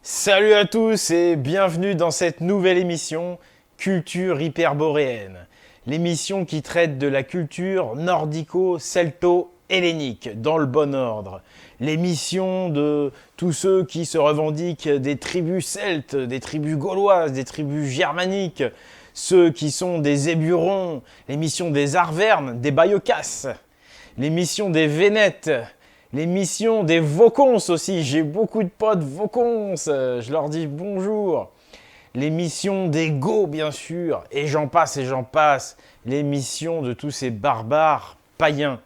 Salut à tous et bienvenue dans cette nouvelle émission Culture hyperboréenne. L'émission qui traite de la culture nordico-celto-hellénique dans le bon ordre. L'émission de tous ceux qui se revendiquent des tribus celtes, des tribus gauloises, des tribus germaniques, ceux qui sont des éburons, l'émission des arvernes, des baïocasses, l'émission des vénètes, l'émission des Vaucons aussi, j'ai beaucoup de potes Vaucons, je leur dis bonjour. L'émission des Goths, bien sûr, et j'en passe, l'émission de tous ces barbares païens.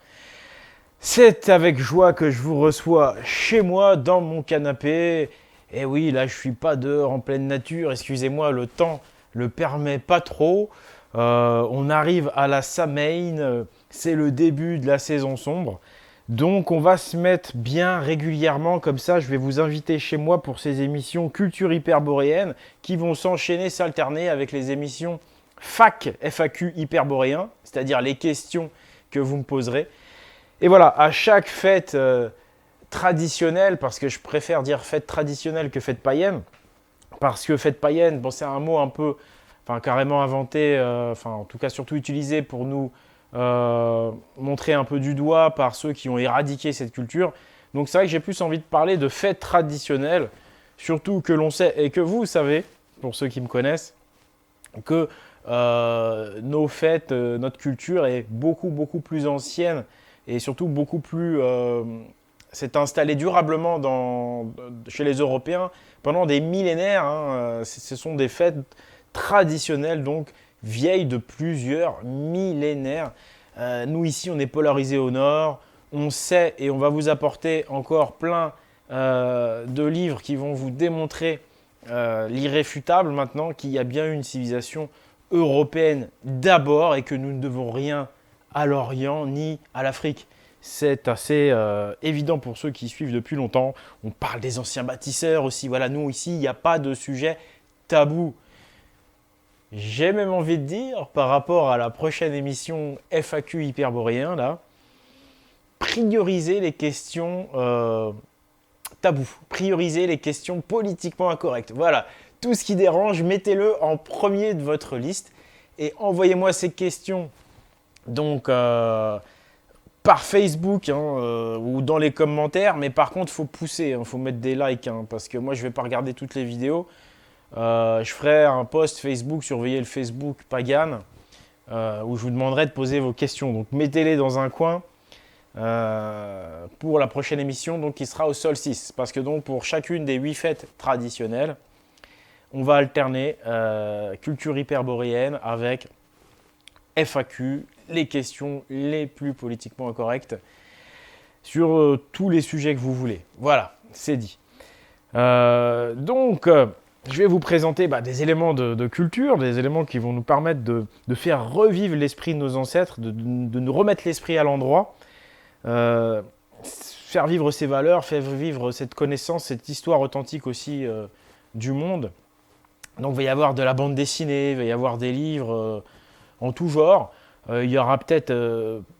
C'est avec joie que je vous reçois chez moi, dans mon canapé. Et oui, là, je suis pas dehors en pleine nature, excusez-moi, le temps le permet pas trop. On arrive à la Samhain, c'est le début de la saison sombre. Donc on va se mettre bien régulièrement comme ça. Je vais vous inviter chez moi pour ces émissions culture hyperboréenne qui vont s'enchaîner, s'alterner avec les émissions FAQ hyperboréen, c'est-à-dire les questions que vous me poserez. Et voilà, à chaque fête traditionnelle, parce que je préfère dire fête traditionnelle que fête païenne, parce que fête païenne, bon, c'est un mot un peu, enfin carrément inventé, enfin en tout cas surtout utilisé pour nous montré un peu du doigt par ceux qui ont éradiqué cette culture. Donc c'est vrai que j'ai plus envie de parler de fêtes traditionnelles, surtout que l'on sait et que vous savez, pour ceux qui me connaissent, que nos fêtes, notre culture est beaucoup plus ancienne et surtout beaucoup plus s'est installée durablement chez les Européens pendant des millénaires. Ce sont des fêtes traditionnelles, donc vieille de plusieurs millénaires. Nous ici, on est polarisé au nord. On sait et on va vous apporter encore plein de livres qui vont vous démontrer l'irréfutable maintenant qu'il y a bien une civilisation européenne d'abord et que nous ne devons rien à l'Orient ni à l'Afrique. C'est assez évident pour ceux qui suivent depuis longtemps. On parle des anciens bâtisseurs aussi. Voilà, nous ici, il n'y a pas de sujet tabou. J'ai même envie de dire, par rapport à la prochaine émission FAQ hyperboréen, là, prioriser les questions tabous, prioriser les questions politiquement incorrectes. Voilà, tout ce qui dérange, mettez-le en premier de votre liste et envoyez-moi ces questions donc par Facebook ou dans les commentaires, mais par contre, il faut pousser, il faut mettre des likes, parce que moi, je ne vais pas regarder toutes les vidéos. Je ferai un post Facebook, surveillez le Facebook Pagan, où je vous demanderai de poser vos questions. Donc mettez-les dans un coin pour la prochaine émission, donc qui sera au solstice. Parce que donc pour chacune des 8 fêtes traditionnelles, on va alterner culture hyperboréenne avec FAQ, les questions les plus politiquement incorrectes sur tous les sujets que vous voulez. Voilà, c'est dit. Je vais vous présenter des éléments de culture, des éléments qui vont nous permettre de faire revivre l'esprit de nos ancêtres, de nous remettre l'esprit à l'endroit, faire vivre ces valeurs, faire vivre cette connaissance, cette histoire authentique aussi du monde. Donc il va y avoir de la bande dessinée, il va y avoir des livres en tout genre. Il y aura peut-être,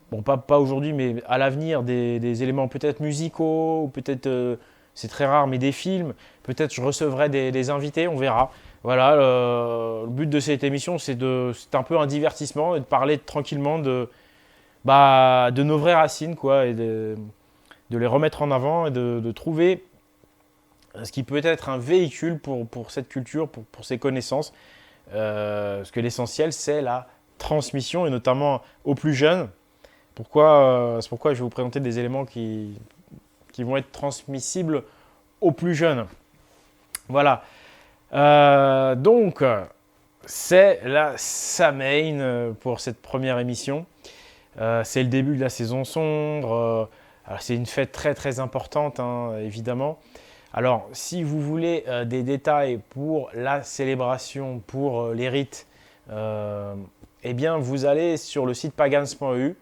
bon pas aujourd'hui, mais à l'avenir, des éléments peut-être musicaux, ou peut-être... c'est très rare, mais des films. Peut-être je recevrai des invités, on verra. Voilà, le but de cette émission, c'est un peu un divertissement et de parler tranquillement de nos vraies racines, quoi, et de les remettre en avant et de trouver ce qui peut être un véhicule pour cette culture, pour ces connaissances. Parce que l'essentiel, c'est la transmission, et notamment aux plus jeunes. C'est pourquoi je vais vous présenter des éléments qui vont être transmissibles aux plus jeunes. Voilà. Donc, c'est la Samhain pour cette première émission. C'est le début de la saison sombre. C'est une fête très importante, évidemment. Alors, si vous voulez des détails pour la célébration, pour les rites, eh bien, vous allez sur le site pagans.eu.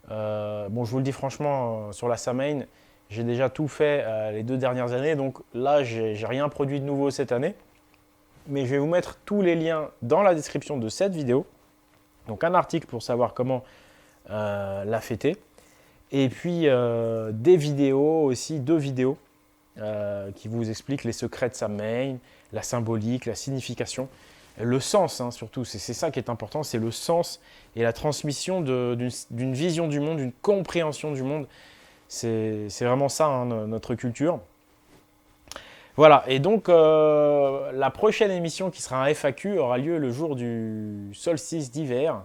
Bon, je vous le dis franchement, sur la Samhain, j'ai déjà tout fait les 2 dernières années, donc là, j'ai rien produit de nouveau cette année. Mais je vais vous mettre tous les liens dans la description de cette vidéo. Donc un article pour savoir comment la fêter. Et puis des vidéos aussi, 2 vidéos qui vous explique les secrets de Samhain, la symbolique, la signification, le sens surtout. C'est ça qui est important, c'est le sens et la transmission d'une vision du monde, d'une compréhension du monde. C'est vraiment ça, notre culture. Voilà, et donc la prochaine émission qui sera un FAQ aura lieu le jour du solstice d'hiver.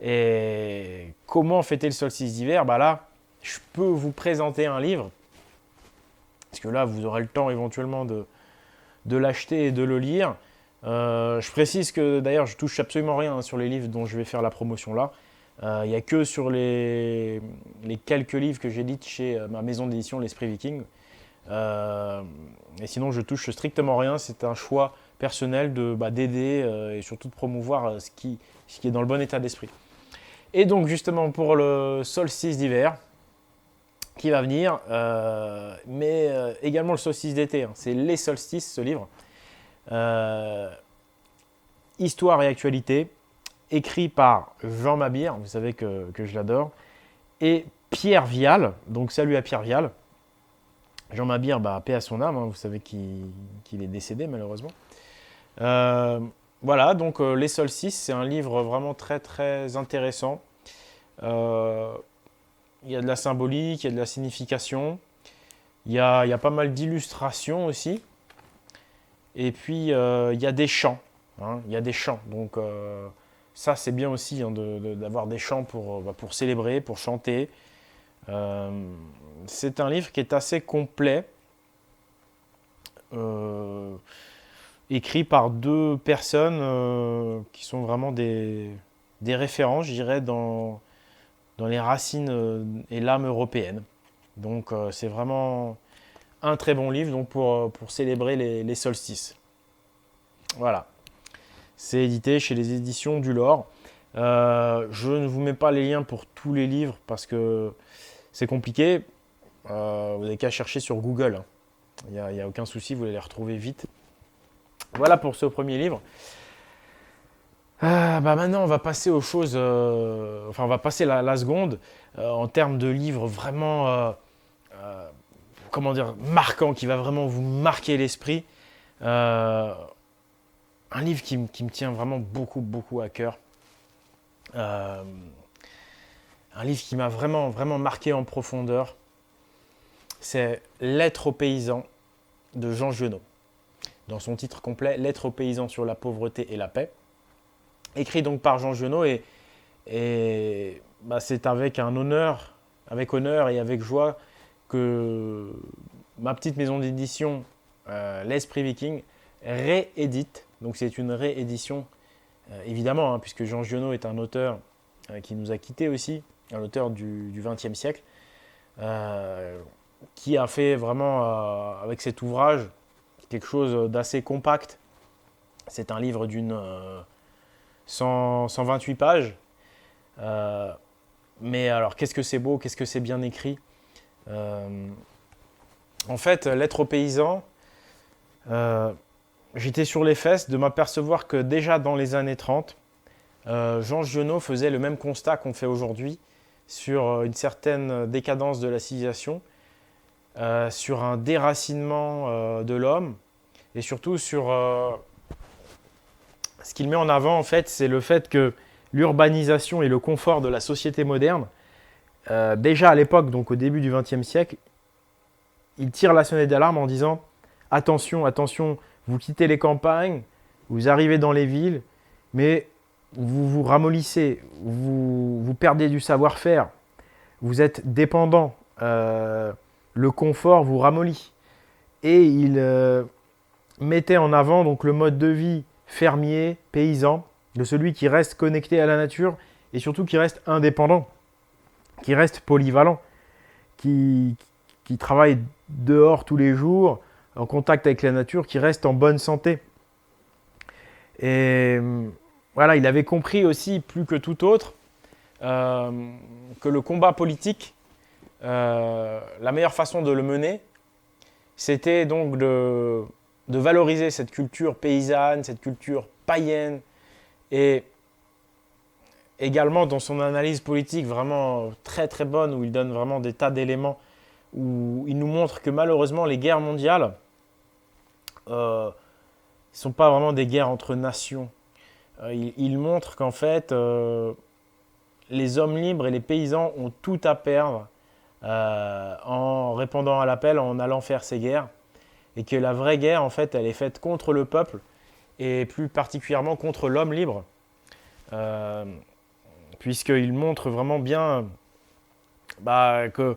Et comment fêter le solstice d'hiver? Là, je peux vous présenter un livre, parce que là, vous aurez le temps éventuellement de l'acheter et de le lire. Je précise que d'ailleurs, je touche absolument rien sur les livres dont je vais faire la promotion là. Il n'y a que sur les quelques livres que j'édite chez ma maison d'édition, l'Esprit Viking. Et sinon, je touche strictement rien. C'est un choix personnel d'aider et surtout de promouvoir ce qui est dans le bon état d'esprit. Et donc, justement, pour le solstice d'hiver qui va venir, mais également le solstice d'été. C'est Les Solstices, ce livre. Histoire et actualité, écrit par Jean Mabir, vous savez que je l'adore, et Pierre Vial. Donc, salut à Pierre Vial. Jean Mabir, paix à son âme, vous savez qu'il est décédé malheureusement. Voilà, donc Les Solstices, c'est un livre vraiment très très intéressant. Il y a de la symbolique, il y a de la signification, il y a pas mal d'illustrations aussi. Et puis il y a des chants. Il y a des chants, donc ça c'est bien aussi d'avoir des chants pour célébrer, pour chanter. C'est un livre qui est assez complet, écrit par deux personnes qui sont vraiment des références, je dirais, dans les racines et l'âme européenne. Donc c'est vraiment un très bon livre donc pour célébrer les solstices. Voilà. C'est édité chez les éditions du Lore. Je ne vous mets pas les liens pour tous les livres parce que c'est compliqué. Vous n'avez qu'à chercher sur Google. Il n'y a aucun souci, vous allez les retrouver vite. Voilà pour ce premier livre. Maintenant, on va passer aux choses. On va passer la seconde en termes de livres vraiment, marquant, qui va vraiment vous marquer l'esprit. Un livre qui me tient vraiment beaucoup, beaucoup à cœur. Un livre qui m'a vraiment, vraiment marqué en profondeur. C'est Lettres aux paysans de Jean Giono. Dans son titre complet, Lettres aux paysans sur la pauvreté et la paix. Écrit donc par Jean Giono et c'est avec honneur et avec joie que ma petite maison d'édition, l'Esprit Viking, réédite. Donc c'est une réédition, évidemment, puisque Jean Giono est un auteur qui nous a quittés aussi, un auteur du XXe siècle, qui a fait vraiment, avec cet ouvrage, quelque chose d'assez compact. C'est un livre d'une 128 pages. Mais alors, qu'est-ce que c'est beau, qu'est-ce que c'est bien écrit. En fait, Lettres aux paysans, j'étais sur les fesses de m'apercevoir que déjà dans les années 30, Jean Giono faisait le même constat qu'on fait aujourd'hui sur une certaine décadence de la civilisation, sur un déracinement de l'homme et surtout sur ce qu'il met en avant en fait, c'est le fait que l'urbanisation et le confort de la société moderne, déjà à l'époque, donc au début du XXe siècle, il tire la sonnette d'alarme en disant attention, attention, vous quittez les campagnes, vous arrivez dans les villes, mais vous vous ramollissez, vous perdez du savoir-faire, vous êtes dépendant, le confort vous ramollit. Et il mettait en avant donc le mode de vie fermier, paysan, de celui qui reste connecté à la nature et surtout qui reste indépendant, qui reste polyvalent, qui travaille dehors tous les jours, en contact avec la nature, qui reste en bonne santé. Et voilà, il avait compris aussi, plus que tout autre, que le combat politique, la meilleure façon de le mener, c'était donc de valoriser cette culture paysanne, cette culture païenne, et également dans son analyse politique vraiment très très bonne, où il donne vraiment des tas d'éléments où il nous montre que malheureusement les guerres mondiales ne sont pas vraiment des guerres entre nations. Il montre qu'en fait, les hommes libres et les paysans ont tout à perdre en répondant à l'appel, en allant faire ces guerres, et que la vraie guerre, en fait, elle est faite contre le peuple, et plus particulièrement contre l'homme libre, puisqu'il montre vraiment bien que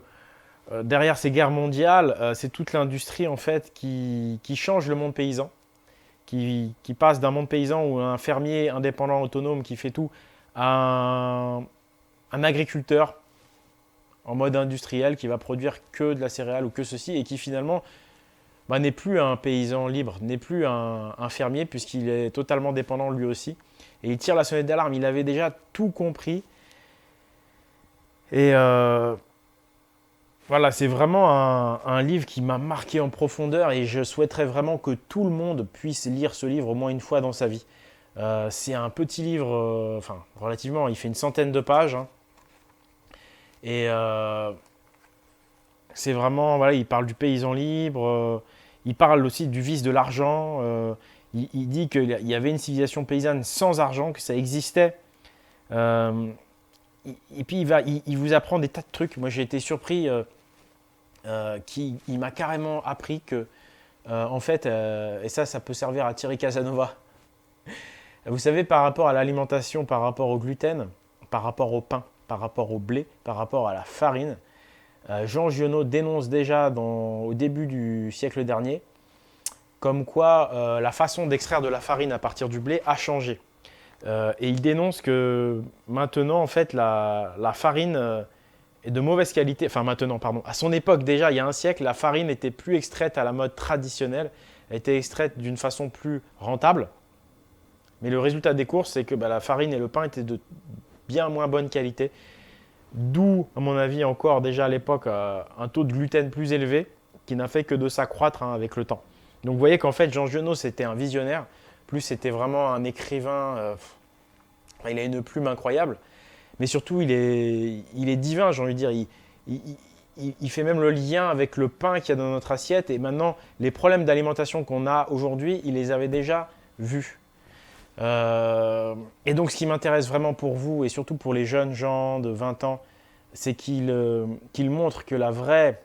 derrière ces guerres mondiales, c'est toute l'industrie en fait qui change le monde paysan, qui passe d'un monde paysan où un fermier indépendant autonome qui fait tout à un agriculteur en mode industriel qui va produire que de la céréale ou que ceci et qui finalement n'est plus un paysan libre, n'est plus un fermier puisqu'il est totalement dépendant lui aussi. Et il tire la sonnette d'alarme, il avait déjà tout compris. Et voilà, c'est vraiment un livre qui m'a marqué en profondeur et je souhaiterais vraiment que tout le monde puisse lire ce livre au moins une fois dans sa vie. C'est un petit livre, relativement, il fait une centaine de pages. Hein. Et c'est vraiment, voilà, il parle du paysan libre, il parle aussi du vice de l'argent. Il dit qu'il y avait une civilisation paysanne sans argent, que ça existait. Et puis il vous apprend des tas de trucs. Moi j'ai été surpris, il m'a carrément appris que, en fait, et ça peut servir à Thierry Casanova. Vous savez, par rapport à l'alimentation, par rapport au gluten, par rapport au pain, par rapport au blé, par rapport à la farine, Jean Giono dénonce déjà au début du siècle dernier comme quoi la façon d'extraire de la farine à partir du blé a changé. Et il dénonce que maintenant, en fait, la farine est de mauvaise qualité. Enfin, maintenant, pardon. À son époque, déjà, il y a un siècle, la farine n'était plus extraite à la mode traditionnelle. Elle était extraite d'une façon plus rentable. Mais le résultat des courses, c'est que la farine et le pain étaient de bien moins bonne qualité. D'où, à mon avis, encore déjà à l'époque, un taux de gluten plus élevé qui n'a fait que de s'accroître avec le temps. Donc vous voyez qu'en fait, Jean Giono, c'était un visionnaire. Plus, c'était vraiment un écrivain. Il a une plume incroyable. Mais surtout, il est divin, j'ai envie de dire. Il fait même le lien avec le pain qu'il y a dans notre assiette. Et maintenant, les problèmes d'alimentation qu'on a aujourd'hui, il les avait déjà vus. Et donc, ce qui m'intéresse vraiment pour vous, et surtout pour les jeunes gens de 20 ans, c'est qu'il montre que la vraie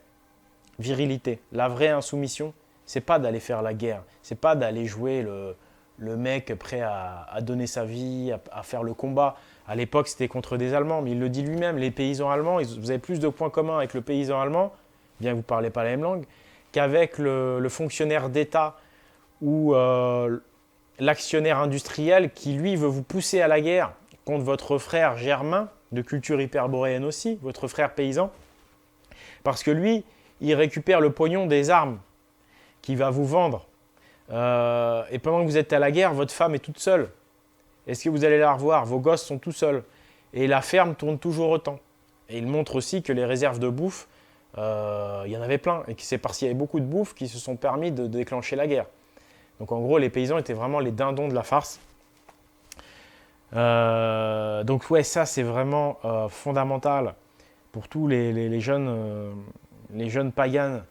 virilité, la vraie insoumission, c'est pas d'aller faire la guerre, c'est pas d'aller jouer le mec prêt à donner sa vie, à faire le combat. À l'époque, c'était contre des Allemands, mais il le dit lui-même, les paysans allemands, vous avez plus de points communs avec le paysan allemand, bien que vous ne parlez pas la même langue, qu'avec le fonctionnaire d'État ou l'actionnaire industriel qui, lui, veut vous pousser à la guerre contre votre frère germain, de culture hyperboréenne aussi, votre frère paysan, parce que lui, il récupère le pognon des armes qu'il va vous vendre. Et pendant que vous êtes à la guerre, votre femme est toute seule. Est-ce que vous allez la revoir? Vos gosses sont tout seuls. Et la ferme tourne toujours autant. Et il montre aussi que les réserves de bouffe, il y en avait plein. Et que c'est parce qu'il y avait beaucoup de bouffe qui se sont permis de déclencher la guerre. Donc en gros, les paysans étaient vraiment les dindons de la farce. Donc ouais, ça c'est vraiment fondamental pour tous les jeunes païens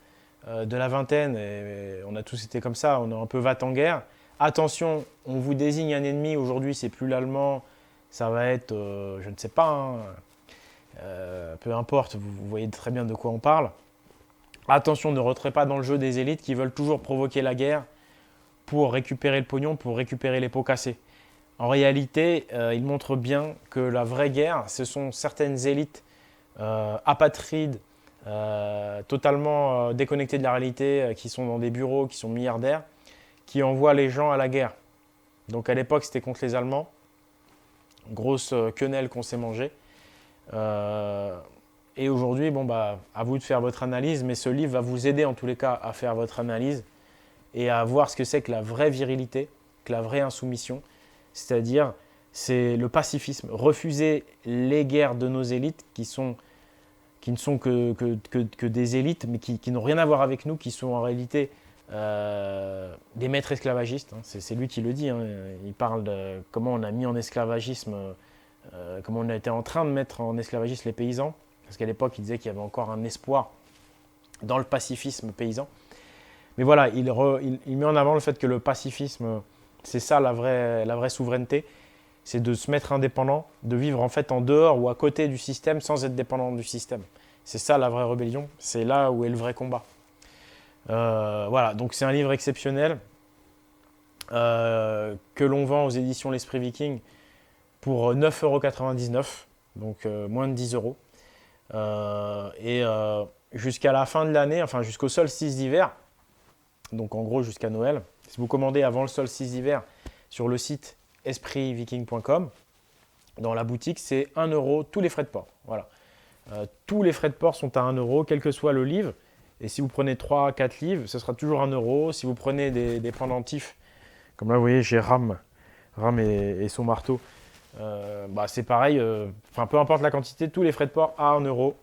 de la vingtaine. Et on a tous été comme ça, on est un peu va-t-en-guerre. Attention, on vous désigne un ennemi, aujourd'hui c'est plus l'allemand, ça va être, je ne sais pas, peu importe, vous voyez très bien de quoi on parle. Attention, ne rentrez pas dans le jeu des élites qui veulent toujours provoquer la guerre pour récupérer le pognon, pour récupérer les pots cassés. En réalité, il montre bien que la vraie guerre, ce sont certaines élites apatrides, totalement déconnectées de la réalité, qui sont dans des bureaux, qui sont milliardaires, qui envoient les gens à la guerre. Donc à l'époque, c'était contre les Allemands. Grosse quenelle qu'on s'est mangée. Et aujourd'hui, à vous de faire votre analyse, mais ce livre va vous aider en tous les cas à faire votre analyse et à voir ce que c'est que la vraie virilité, que la vraie insoumission, c'est-à-dire c'est le pacifisme, refuser les guerres de nos élites qui ne sont que des élites, mais qui n'ont rien à voir avec nous, qui sont en réalité des maîtres esclavagistes. Hein. C'est lui qui le dit. Hein. Il parle de comment on a mis en esclavagisme, comment on a été en train de mettre en esclavagisme les paysans. Parce qu'à l'époque, il disait qu'il y avait encore un espoir dans le pacifisme paysan. Mais voilà, il met en avant le fait que le pacifisme, c'est ça la vraie souveraineté, c'est de se mettre indépendant, de vivre en fait en dehors ou à côté du système sans être dépendant du système. C'est ça la vraie rébellion, c'est là où est le vrai combat. Voilà, donc c'est un livre exceptionnel que l'on vend aux éditions L'Esprit Viking pour 9,99 €, donc moins de 10 euros. Jusqu'à la fin de l'année, enfin jusqu'au solstice d'hiver, donc en gros jusqu'à Noël, si vous commandez avant le solstice d'hiver sur le site espritviking.com, dans la boutique, c'est 1 € tous les frais de port. Voilà. Tous les frais de port sont à 1 €, quel que soit le livre. Et si vous prenez 3 à 4 livres, ce sera toujours 1 €. Si vous prenez des pendentifs, comme là vous voyez, j'ai Ram et son marteau, c'est pareil. Peu importe la quantité, tous les frais de port à 1 €.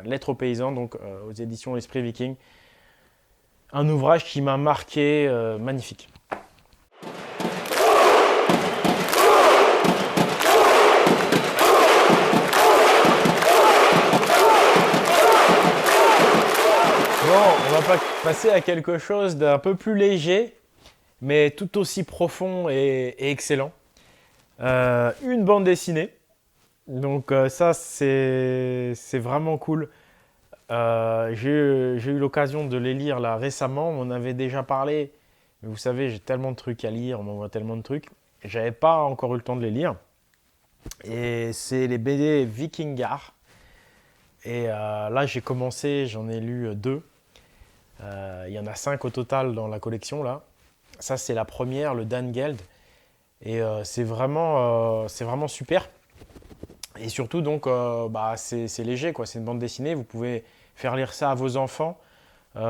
Lettre aux paysans, donc aux éditions L'Esprit Viking. Un ouvrage qui m'a marqué, magnifique. Bon, on va passer à quelque chose d'un peu plus léger, mais tout aussi profond et excellent. Une bande dessinée. Donc ça, c'est vraiment cool. J'ai eu l'occasion de les lire là récemment. On en avait déjà parlé. Mais vous savez, j'ai tellement de trucs à lire. On m'envoie tellement de trucs. J'avais pas encore eu le temps de les lire. Et c'est les BD Vikingar. Et là, j'ai commencé. J'en ai lu 2. Il y en a 5 au total dans la collection là. Ça, c'est la première, le Dangeld. Et c'est vraiment super. Et surtout, donc, c'est léger, quoi. C'est une bande dessinée. Vous pouvez faire lire ça à vos enfants. Mais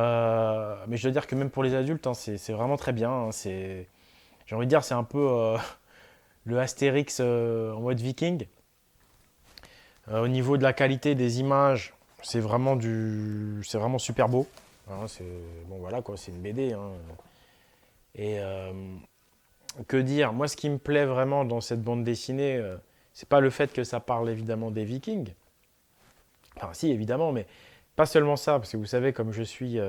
je dois dire que même pour les adultes, hein, c'est vraiment très bien. Hein. J'ai envie de dire, c'est un peu le Astérix en mode viking. Au niveau de la qualité des images, c'est vraiment super beau. Hein, bon, voilà, quoi, c'est une BD. Hein. Et que dire? Moi, ce qui me plaît vraiment dans cette bande dessinée, c'est pas le fait que ça parle évidemment des Vikings. Enfin, si, évidemment, mais pas seulement ça, parce que vous savez, comme je suis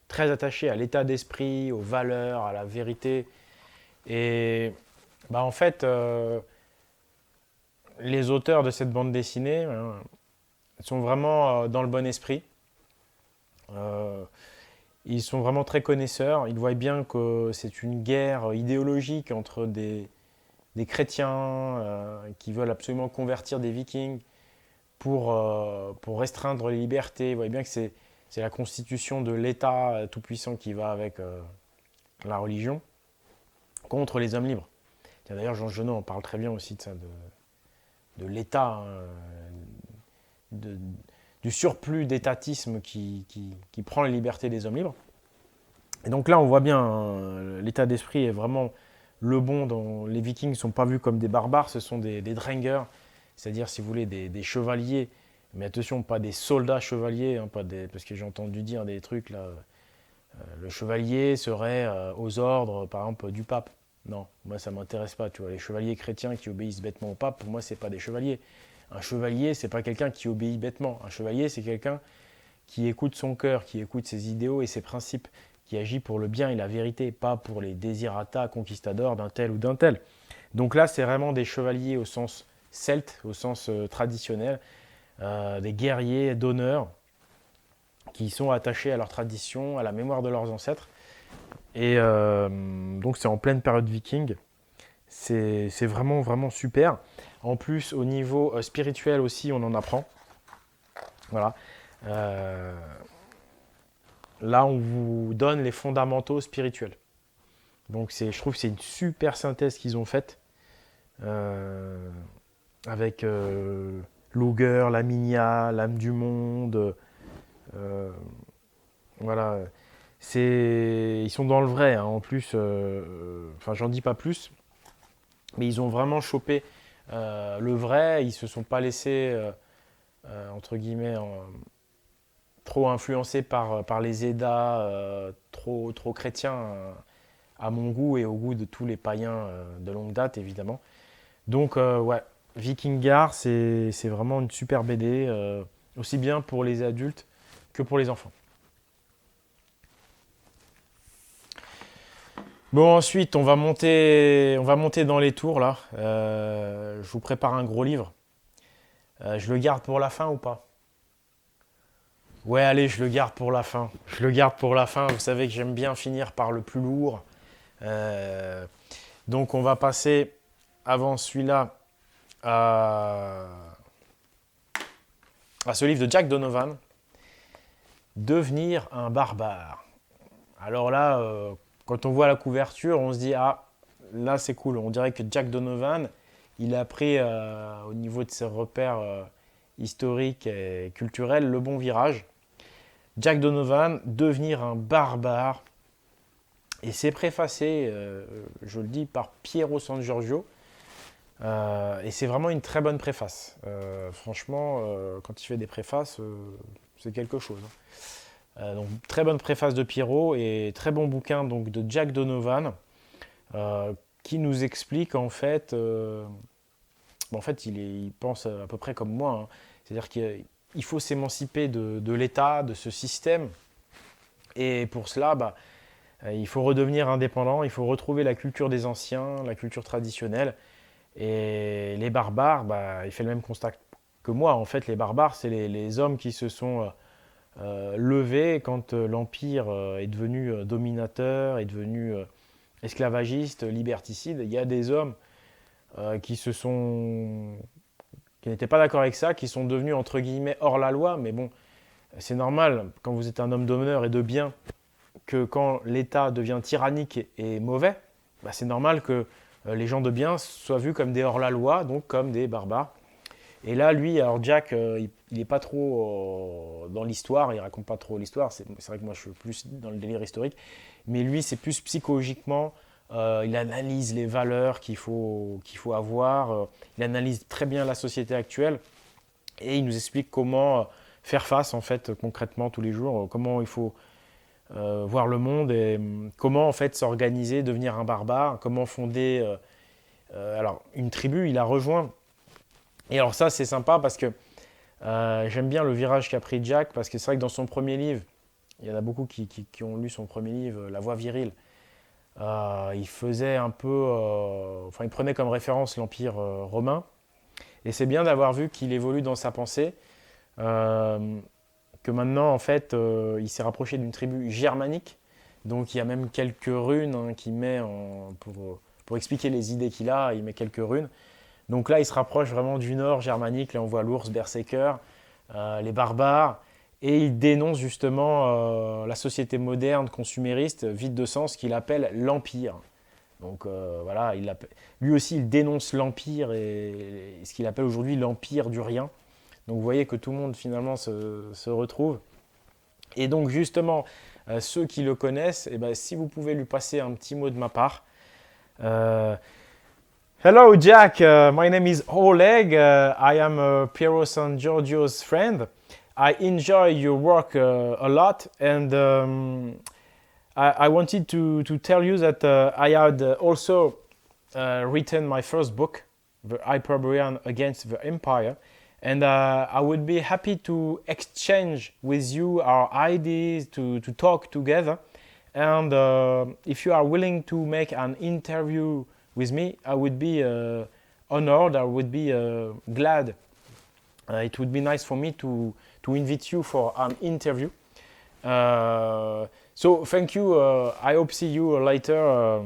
très attaché à l'état d'esprit, aux valeurs, à la vérité. Et en fait, les auteurs de cette bande dessinée sont vraiment dans le bon esprit. Ils sont vraiment très connaisseurs. Ils voient bien que c'est une guerre idéologique entre des chrétiens qui veulent absolument convertir des Vikings pour restreindre les libertés. Vous voyez bien que c'est la constitution de l'État tout-puissant qui va avec la religion contre les hommes libres. D'ailleurs, Jean Genot en parle très bien aussi de ça, de l'État, du surplus d'étatisme qui prend les libertés des hommes libres. Et donc là, on voit bien, l'état d'esprit est vraiment le bon. Les Vikings ne sont pas vus comme des barbares, ce sont des Drengers, c'est-à-dire, si vous voulez, des chevaliers. Mais attention, pas des soldats chevaliers, hein, parce que j'ai entendu dire des trucs là. Le chevalier serait aux ordres, par exemple, du pape. Non, moi ça m'intéresse pas. Tu vois, les chevaliers chrétiens qui obéissent bêtement au pape, pour moi, c'est pas des chevaliers. Un chevalier, c'est pas quelqu'un qui obéit bêtement. Un chevalier, c'est quelqu'un qui écoute son cœur, qui écoute ses idéaux et ses principes, qui agit pour le bien et la vérité, pas pour les désirata conquistadors d'un tel ou d'un tel. Donc là, c'est vraiment des chevaliers au sens celte, au sens traditionnel, des guerriers d'honneur qui sont attachés à leur tradition, à la mémoire de leurs ancêtres. Et donc c'est en pleine période viking. C'est vraiment, vraiment super. En plus, au niveau spirituel aussi, on en apprend. Voilà. Là, on vous donne les fondamentaux spirituels. Donc je trouve que c'est une super synthèse qu'ils ont faite. Avec Luger, Laminia, l'âme du monde. Voilà. Ils sont dans le vrai. Hein. En plus, j'en dis pas plus. Mais ils ont vraiment chopé le vrai. Ils se sont pas laissés, entre guillemets, trop influencés par les Eddas, trop chrétiens à mon goût et au goût de tous les païens de longue date, évidemment. Donc, ouais, Vikingar, c'est vraiment une super BD, aussi bien pour les adultes que pour les enfants. Bon, ensuite, on va monter dans les tours, là. Je vous prépare un gros livre. Je le garde pour la fin ou pas? Ouais, allez, je le garde pour la fin. Je le garde pour la fin. Vous savez que j'aime bien finir par le plus lourd. Euh, donc, on va passer, avant celui-là, à ce livre de Jack Donovan, Devenir un barbare. Alors là, quand on voit la couverture, on se dit, ah, là c'est cool. On dirait que Jack Donovan, il a pris au niveau de ses repères historiques et culturels le bon virage. Jack Donovan, Devenir un barbare. Et c'est préfacé, je le dis, par Piero San Giorgio. Et c'est vraiment une très bonne préface. Franchement, quand il fait des préfaces, c'est quelque chose. Donc, très bonne préface de Piero et très bon bouquin donc, de Jack Donovan qui nous explique en fait, il pense à peu près comme moi. Hein. C'est-à-dire qu'il faut s'émanciper de l'État, de ce système. Et pour cela, il faut redevenir indépendant, il faut retrouver la culture des anciens, la culture traditionnelle. Et les barbares, il fait le même constat que moi. En fait, les barbares, c'est les hommes qui se sont levés quand l'Empire est devenu dominateur, est devenu esclavagiste, liberticide. Il y a des hommes qui n'étaient pas d'accord avec ça, qui sont devenus entre guillemets hors la loi. Mais bon, c'est normal quand vous êtes un homme d'honneur et de bien que quand l'État devient tyrannique et mauvais, c'est normal que les gens de bien soient vus comme des hors-la-loi, donc comme des barbares. Et là, lui, alors Jack, il n'est pas trop dans l'histoire, il raconte pas trop l'histoire, c'est vrai que moi je suis plus dans le délire historique, mais lui c'est plus psychologiquement, il analyse les valeurs qu'il faut avoir, il analyse très bien la société actuelle, et il nous explique comment faire face en fait concrètement tous les jours, comment il faut voir le monde et comment en fait s'organiser, devenir un barbare, comment fonder alors une tribu. Il a rejoint. Et alors ça c'est sympa parce que j'aime bien le virage qu'a pris Jack parce que c'est vrai que dans son premier livre, il y en a beaucoup qui ont lu son premier livre, La Voix virile. Il faisait un peu, il prenait comme référence l'Empire romain. Et c'est bien d'avoir vu qu'il évolue dans sa pensée. Que maintenant, en fait, il s'est rapproché d'une tribu germanique. Donc, il y a même quelques runes qu'il met pour expliquer les idées qu'il a. Il met quelques runes. Donc là, il se rapproche vraiment du nord germanique. Là, on voit l'ours berserker, les barbares. Et il dénonce justement la société moderne, consumériste, vide de sens, qu'il appelle l'Empire. Donc voilà, lui aussi, il dénonce l'Empire et ce qu'il appelle aujourd'hui l'Empire du rien. Donc vous voyez que tout le monde finalement se retrouve. Et donc justement, ceux qui le connaissent, si vous pouvez lui passer un petit mot de ma part. Hello Jack, my name is Oleg. I am Piero San Giorgio's friend. I enjoy your work a lot and I wanted to tell you that I had also written my first book, The Hyperborean Against the Empire. And I would be happy to exchange with you our ideas, to talk together. And if you are willing to make an interview with me, I would be honored, I would be glad. It would be nice for me to invite you for an interview. So thank you, I hope see you later.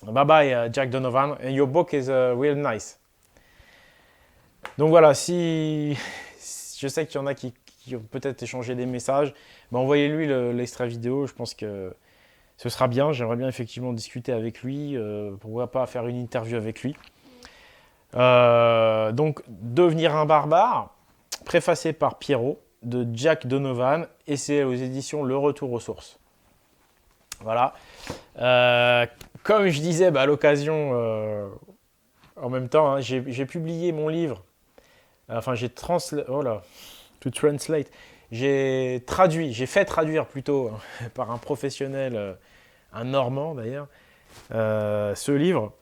Bye-bye, Jack Donovan. And your book is real nice. Donc voilà, si je sais qu'il y en a qui ont peut-être échangé des messages, envoyez-lui l'extrait vidéo, je pense que ce sera bien. J'aimerais bien effectivement discuter avec lui, pourquoi pas faire une interview avec lui. Donc, Devenir un barbare, préfacé par Piero, de Jack Donovan, et c'est aux éditions Le Retour aux Sources. Voilà. Comme je disais à l'occasion, en même temps, hein, j'ai publié mon livre. Enfin, j'ai fait traduire plutôt par un professionnel, un Normand d'ailleurs, ce livre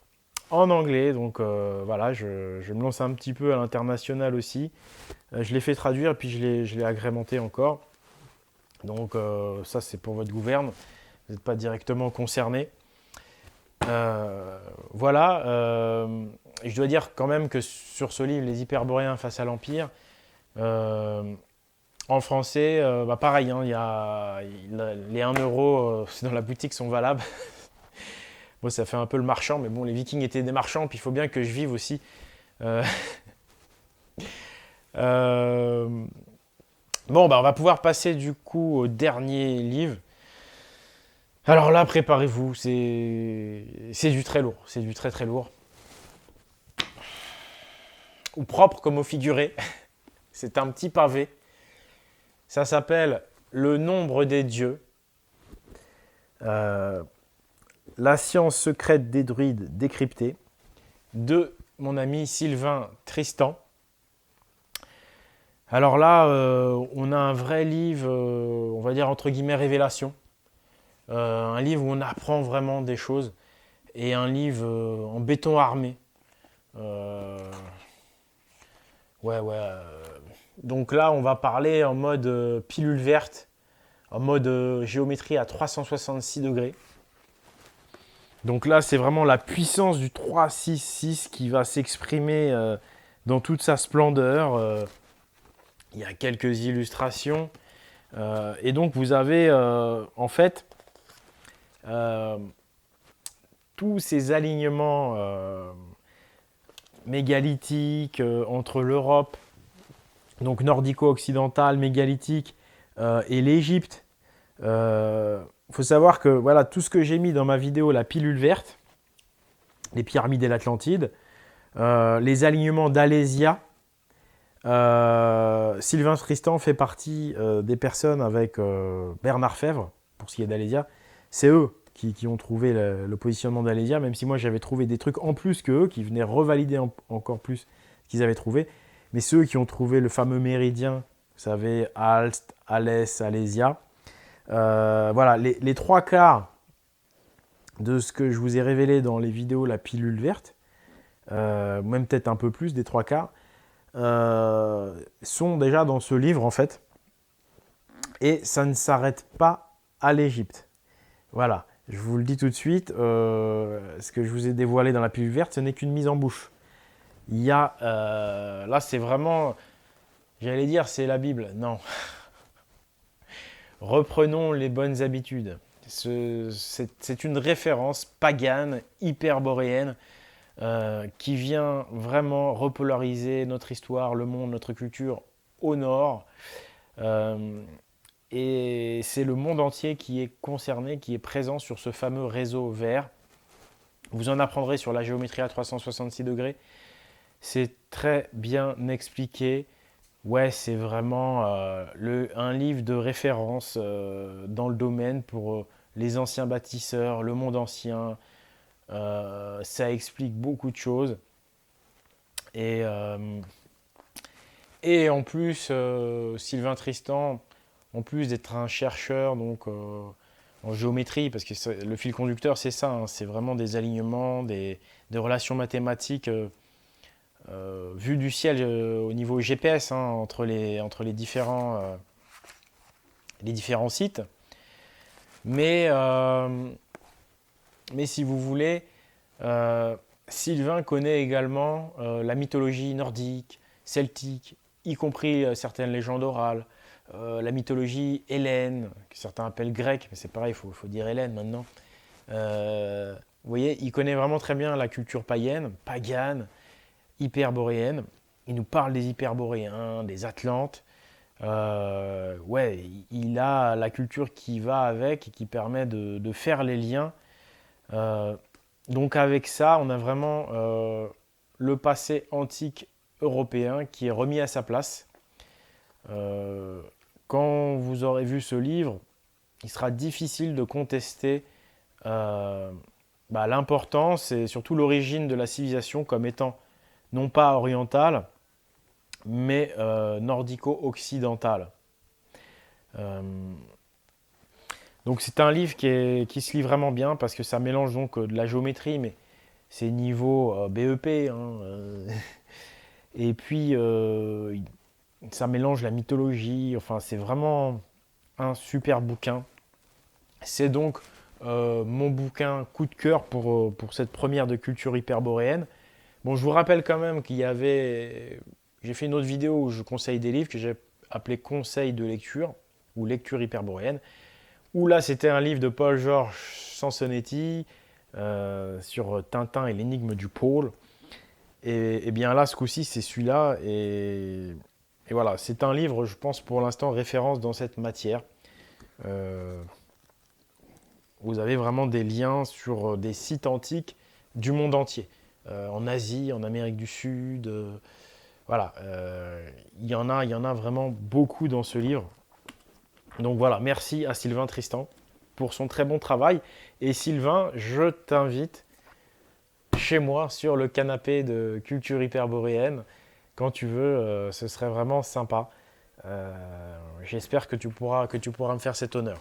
en anglais. Donc voilà, je me lance un petit peu à l'international aussi. Je l'ai fait traduire et puis je l'ai agrémenté encore. Donc ça, c'est pour votre gouverne. Vous n'êtes pas directement concerné. Voilà. Je dois dire quand même que sur ce livre, Les Hyperboréens face à l'Empire, en français, pareil, hein, les 1 euro dans la boutique sont valables. Moi, ça fait un peu le marchand, mais bon, les Vikings étaient des marchands, puis il faut bien que je vive aussi. Euh, euh, Bon, on va pouvoir passer du coup au dernier livre. Alors là, préparez-vous, c'est du très lourd, c'est du très très lourd. Ou propre comme au figuré. C'est un petit pavé. Ça s'appelle Le nombre des dieux. La science secrète des druides décryptée. De mon ami Sylvain Tristan. Alors là, on a un vrai livre, on va dire entre guillemets révélation. Un livre où on apprend vraiment des choses. Et un livre en béton armé. Ouais. Donc là, on va parler en mode pilule verte, en mode géométrie à 366 degrés. Donc là, c'est vraiment la puissance du 3-6-6 qui va s'exprimer dans toute sa splendeur. Il y a quelques illustrations. Et donc, vous avez en fait tous ces alignements mégalithiques entre l'Europe, donc nordico-occidentale, mégalithique, et l'Égypte. Faut savoir que voilà, tout ce que j'ai mis dans ma vidéo, la pilule verte, les pyramides et l'Atlantide, les alignements d'Alésia. Sylvain Tristan fait partie des personnes avec Bernard Fèvre, pour ce qui est d'Alésia. C'est eux qui ont trouvé le positionnement d'Alésia, même si moi j'avais trouvé des trucs en plus qu'eux, qui venaient revalider encore plus ce qu'ils avaient trouvé. Mais ceux qui ont trouvé le fameux méridien, vous savez, Alst, Alès, Alésia, voilà, les 3 quarts de ce que je vous ai révélé dans les vidéos La Pilule Verte, même peut-être un peu plus des 3 quarts, sont déjà dans ce livre en fait. Et ça ne s'arrête pas à l'Égypte. Voilà, je vous le dis tout de suite, ce que je vous ai dévoilé dans La Pilule Verte, ce n'est qu'une mise en bouche. Il y a, là c'est vraiment, j'allais dire c'est la Bible, non. Reprenons les bonnes habitudes. C'est une référence pagane, hyperboréenne, qui vient vraiment repolariser notre histoire, le monde, notre culture au nord. Et c'est le monde entier qui est concerné, qui est présent sur ce fameux réseau vert. Vous en apprendrez sur la géométrie à 366 degrés. C'est très bien expliqué. Ouais, c'est vraiment un livre de référence dans le domaine pour les anciens bâtisseurs, le monde ancien. Ça explique beaucoup de choses. Et, et en plus, Sylvain Tristan, en plus d'être un chercheur donc, en géométrie, parce que le fil conducteur, c'est ça, hein, c'est vraiment des alignements, des relations mathématiques vues du ciel au niveau GPS, hein, entre les différents sites. Mais si vous voulez, Sylvain connaît également la mythologie nordique, celtique, y compris certaines légendes orales, la mythologie hellène, que certains appellent grecque, mais c'est pareil, il faut dire hellène maintenant. Vous voyez, il connaît vraiment très bien la culture païenne, pagane, hyperboréenne. Il nous parle des hyperboréens, des Atlantes. Ouais, il a la culture qui va avec et qui permet de faire les liens. Donc avec ça, on a vraiment le passé antique européen qui est remis à sa place. Quand vous aurez vu ce livre, il sera difficile de contester l'importance et surtout l'origine de la civilisation comme étant non pas orientale, mais nordico-occidentale. Donc c'est un livre qui se lit vraiment bien parce que ça mélange donc de la géométrie, mais c'est niveau BEP, hein, et puis ça mélange la mythologie, enfin c'est vraiment un super bouquin. C'est donc mon bouquin coup de cœur pour cette première de culture hyperboréenne. Bon, je vous rappelle quand même qu'il y avait... J'ai fait une autre vidéo où je conseille des livres que j'ai appelé Conseil de lecture ou Lecture hyperboréenne, où là c'était un livre de Paul-Georges Sansonetti sur Tintin et l'énigme du pôle. Et bien là, ce coup-ci, c'est celui-là. Et voilà, c'est un livre, je pense, pour l'instant, référence dans cette matière. Euh, vous avez vraiment des liens sur des sites antiques du monde entier. En Asie, en Amérique du Sud. Voilà, il y en a vraiment beaucoup dans ce livre. Donc voilà, merci à Sylvain Tristan pour son très bon travail. Et Sylvain, je t'invite chez moi sur le canapé de culture hyperboréenne. Quand tu veux, ce serait vraiment sympa. J'espère que tu pourras me faire cet honneur.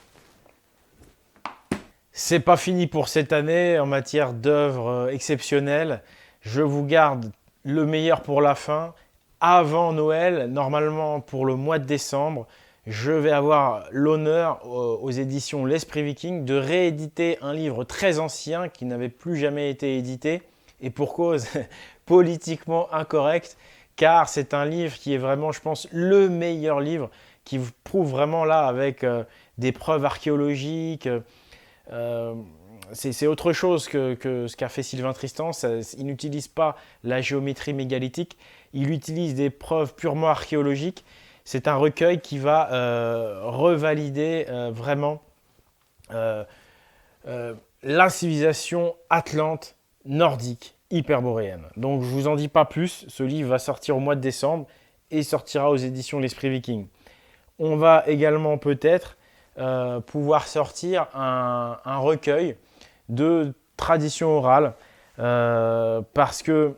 C'est pas fini pour cette année en matière d'œuvres exceptionnelles. Je vous garde le meilleur pour la fin. Avant Noël, normalement pour le mois de décembre, je vais avoir l'honneur aux éditions L'Esprit Viking de rééditer un livre très ancien qui n'avait plus jamais été édité, et pour cause politiquement incorrecte, car c'est un livre qui est vraiment, je pense, le meilleur livre, qui vous prouve vraiment là avec des preuves archéologiques. C'est autre chose que ce qu'a fait Sylvain Tristan. Il n'utilise pas la géométrie mégalithique, il utilise des preuves purement archéologiques. C'est un recueil qui va revalider vraiment la civilisation atlante nordique hyperboréenne. Donc je ne vous en dis pas plus, ce livre va sortir au mois de décembre et sortira aux éditions L'Esprit Viking. On va également peut-être pouvoir sortir un recueil de tradition orale parce que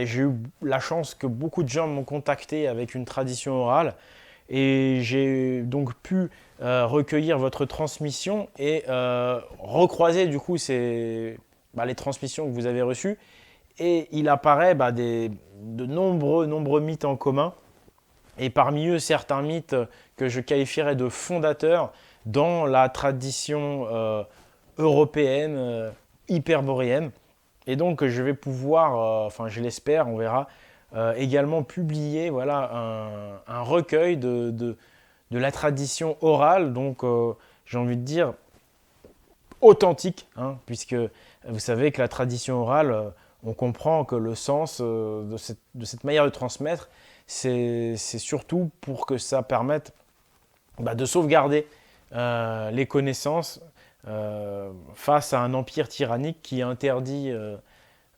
j'ai eu la chance que beaucoup de gens m'ont contacté avec une tradition orale et j'ai donc pu recueillir votre transmission et recroiser du coup les transmissions que vous avez reçues, et il apparaît de nombreux mythes en commun, et parmi eux certains mythes que je qualifierais de fondateurs dans la tradition européenne hyperboréenne. Et donc je vais pouvoir, enfin je l'espère, on verra, également publier un recueil de la tradition orale, donc j'ai envie de dire authentique, hein, puisque vous savez que la tradition orale, on comprend que le sens de cette manière de transmettre, c'est surtout pour que ça permette de sauvegarder les connaissances face à un empire tyrannique qui interdit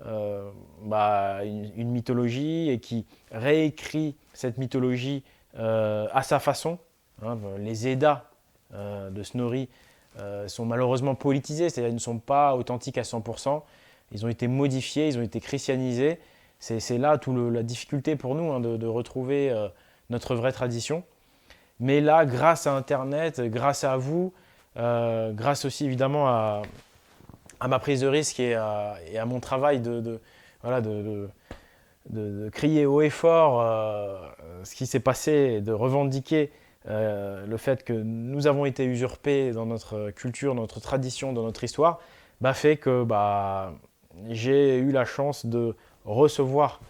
une mythologie et qui réécrit cette mythologie à sa façon. Hein. Les Eddas de Snorri sont malheureusement politisés, c'est-à-dire qu'ils ne sont pas authentiques à 100%. Ils ont été modifiés, ils ont été christianisés. C'est là toute la difficulté pour nous, hein, de retrouver notre vraie tradition. Mais là, grâce à Internet, grâce à vous, grâce aussi évidemment à ma prise de risque et à mon travail de crier haut et fort ce qui s'est passé, et de revendiquer le fait que nous avons été usurpés dans notre culture, dans notre tradition, dans notre histoire, fait que j'ai eu la chance de recevoir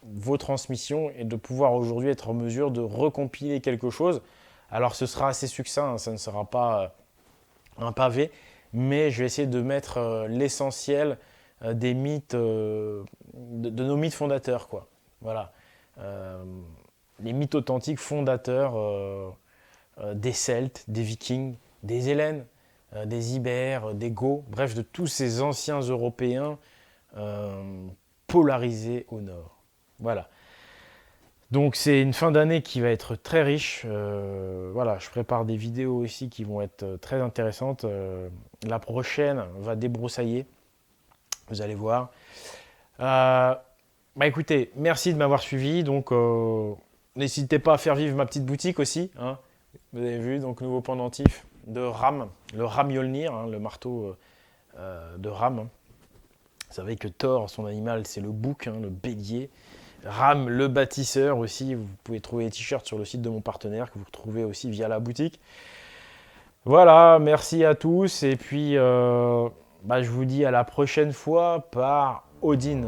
vos transmissions et de pouvoir aujourd'hui être en mesure de recompiler quelque chose. Alors ce sera assez succinct, hein, ça ne sera pas un pavé, mais je vais essayer de mettre l'essentiel des mythes, de nos mythes fondateurs, quoi. Voilà. Les mythes authentiques fondateurs des Celtes, des Vikings, des Hellènes, des Ibères, des Goths, bref, de tous ces anciens Européens polarisés au nord. Voilà. Donc c'est une fin d'année qui va être très riche. Voilà, je prépare des vidéos aussi qui vont être très intéressantes. La prochaine va débroussailler, vous allez voir. Écoutez, merci de m'avoir suivi. Donc n'hésitez pas à faire vivre ma petite boutique aussi. Hein. Vous avez vu, donc nouveau pendentif de Ram, le Ram Mjolnir, hein, le marteau de Ram. Hein. Vous savez que Thor, son animal, c'est le bouc, hein, le bélier. Ram, le bâtisseur aussi. Vous pouvez trouver les t-shirts sur le site de mon partenaire que vous retrouvez aussi via la boutique. Voilà, merci à tous et puis je vous dis à la prochaine fois par Odin.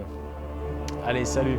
Allez, salut!